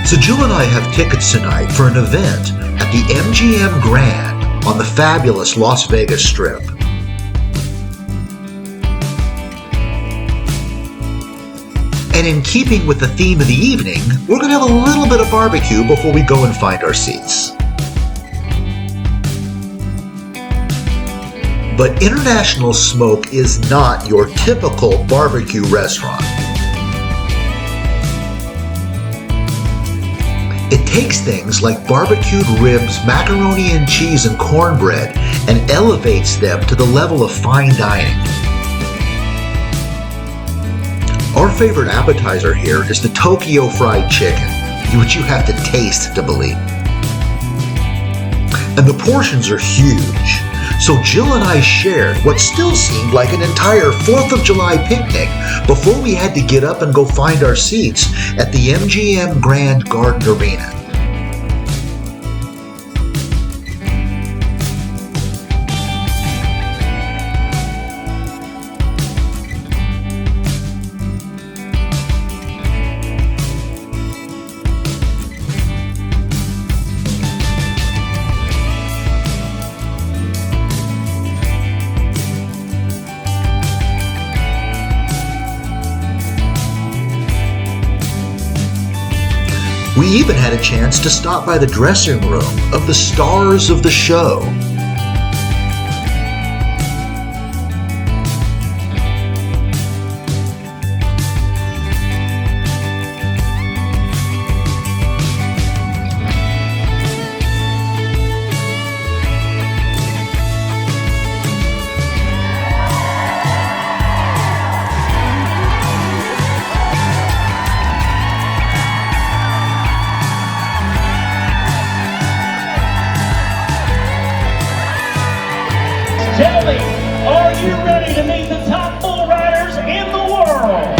So Jill and I have tickets tonight for an event at the MGM Grand on the fabulous Las Vegas Strip. And in keeping with the theme of the evening, we're going to have a little bit of barbecue before we go and find our seats. But International Smoke is not your typical barbecue restaurant. It takes things like barbecued ribs, macaroni and cheese, and cornbread and elevates them to the level of fine dining. Our favorite appetizer here is the Tokyo Fried Chicken, which you have to taste to believe. And the portions are huge. So Jill and I shared what still seemed like an entire 4th of July picnic before we had to get up and go find our seats at the MGM Grand Garden Arena. We even had a chance to stop by the dressing room of the stars of the show. Jillie, are you ready to meet the top bull riders in the world?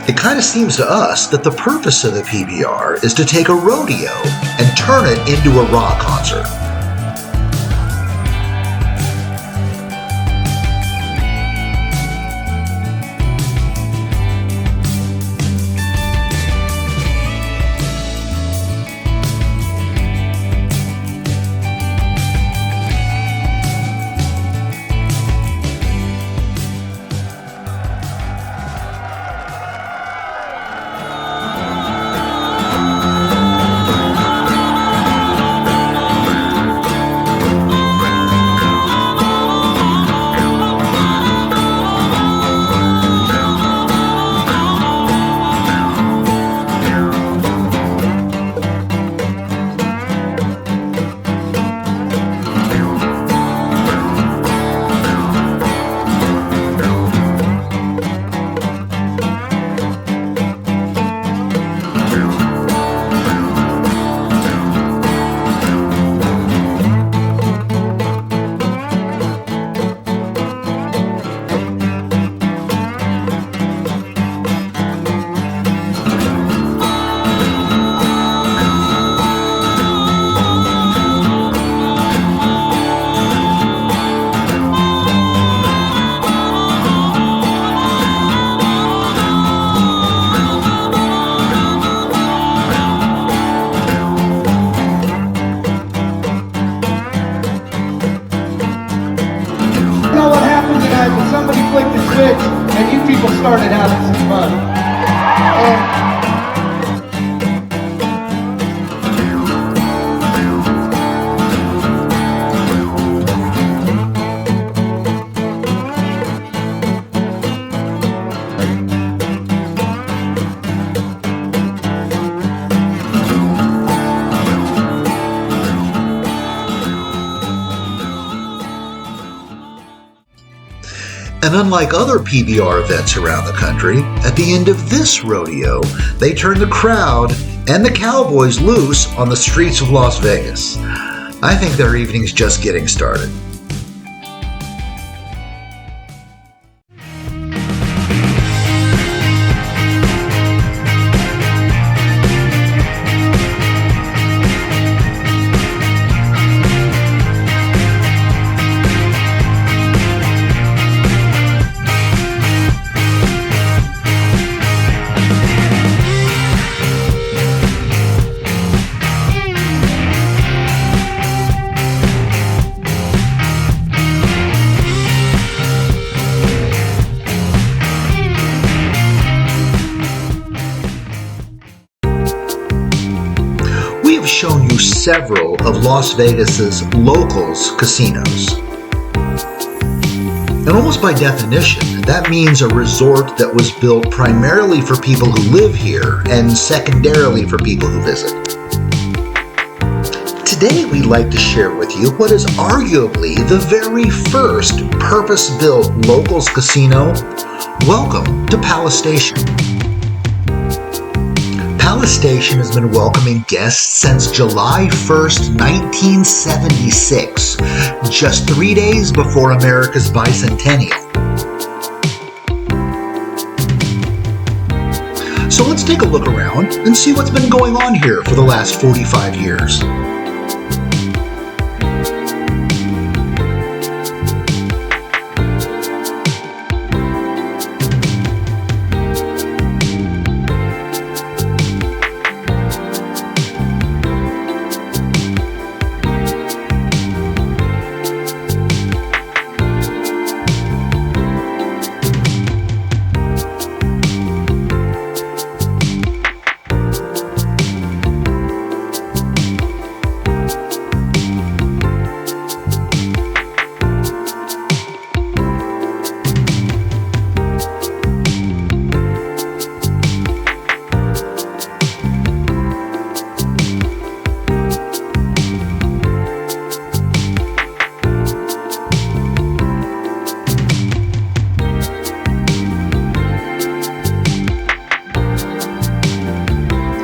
It kind of seems to us that the purpose of the PBR is to take a rodeo and turn it into a rock concert. Somebody flicked the switch and you people started having some fun. And unlike other PBR events around the country, at the end of this rodeo, they turn the crowd and the cowboys loose on the streets of Las Vegas. I think their evening's just getting started. shown you several of Las Vegas's locals casinos. And almost by definition, that means a resort that was built primarily for people who live here and secondarily for people who visit. Today we'd like to share with you what is arguably the very first purpose-built locals casino. Welcome to Palace Station. Palace Station has been welcoming guests since July 1st, 1976, just 3 days before America's bicentennial. So let's take a look around and see what's been going on here for the last 45 years.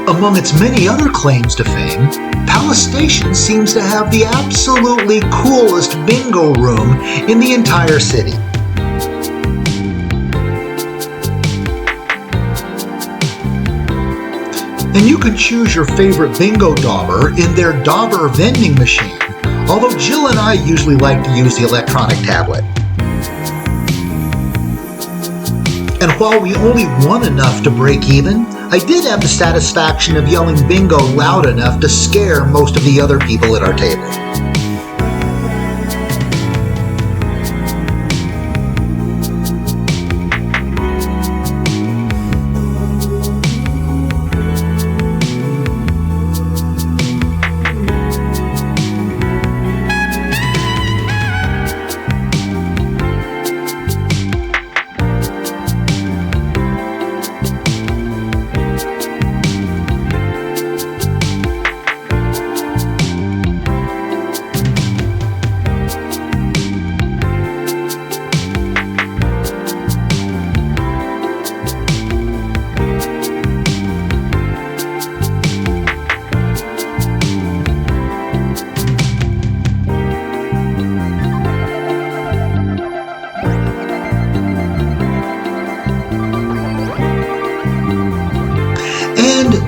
Among its many other claims to fame, Palace Station seems to have the absolutely coolest bingo room in the entire city. And you can choose your favorite bingo dauber in their dauber vending machine, although Jill and I usually like to use the electronic tablet. And while we only won enough to break even, I did have the satisfaction of yelling bingo loud enough to scare most of the other people at our table.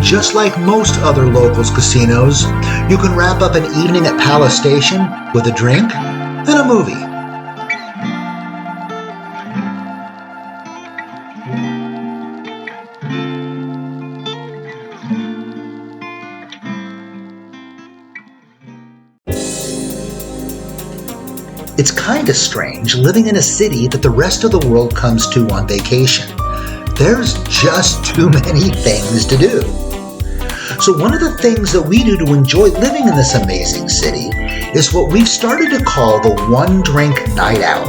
Just like most other locals casinos, you can wrap up an evening at Palace Station with a drink and a movie. It's kinda strange living in a city that the rest of the world comes to on vacation. There's just too many things to do. So one of the things that we do to enjoy living in this amazing city is what we've started to call the One Drink Night Out.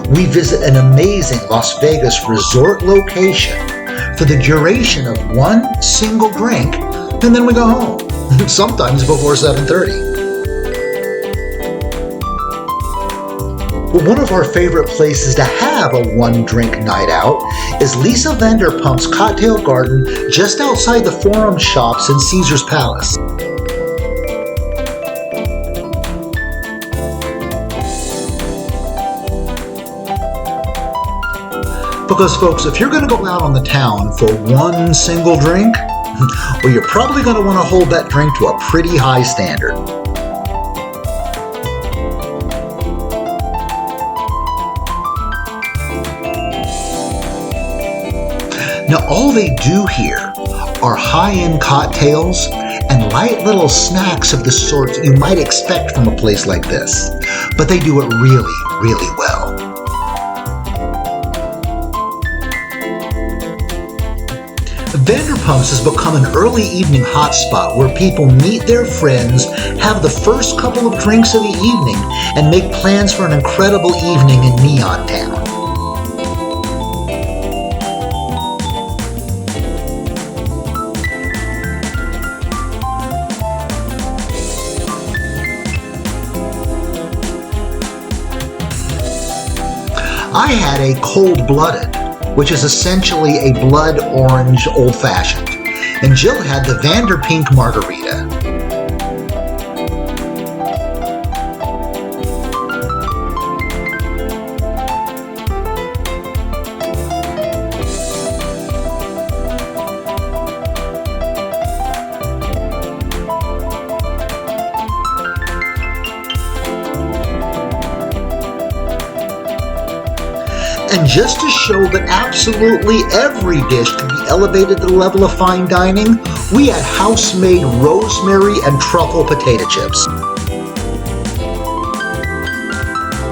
We visit an amazing Las Vegas resort location for the duration of one single drink, and then we go home, sometimes before 7:30. But one of our favorite places to have a one-drink night out is Lisa Vanderpump's cocktail garden just outside the Forum Shops in Caesar's Palace. Because folks, if you're going to go out on the town for one single drink, well, you're probably going to want to hold that drink to a pretty high standard. Now, all they do here are high-end cocktails and light little snacks of the sort you might expect from a place like this. But they do it really, really well. Vanderpumps has become an early evening hotspot where people meet their friends, have the first couple of drinks of the evening, and make plans for an incredible evening in Neon Town. I had a cold-blooded, which is essentially a blood orange old-fashioned, and Jill had the Vanderpump margarita. And just to show that absolutely every dish could be elevated to the level of fine dining, we had house-made rosemary and truffle potato chips.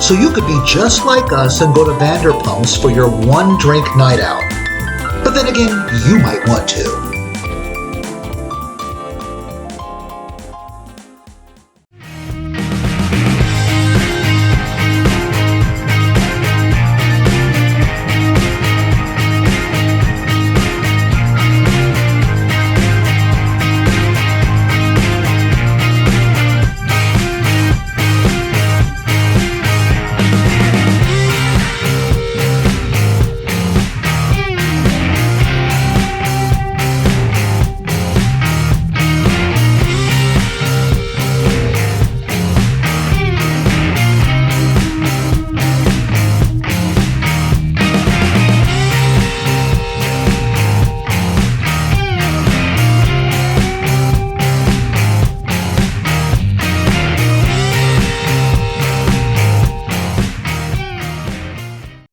So you could be just like us and go to Vanderpump's for your one-drink night out. But then again, you might want to.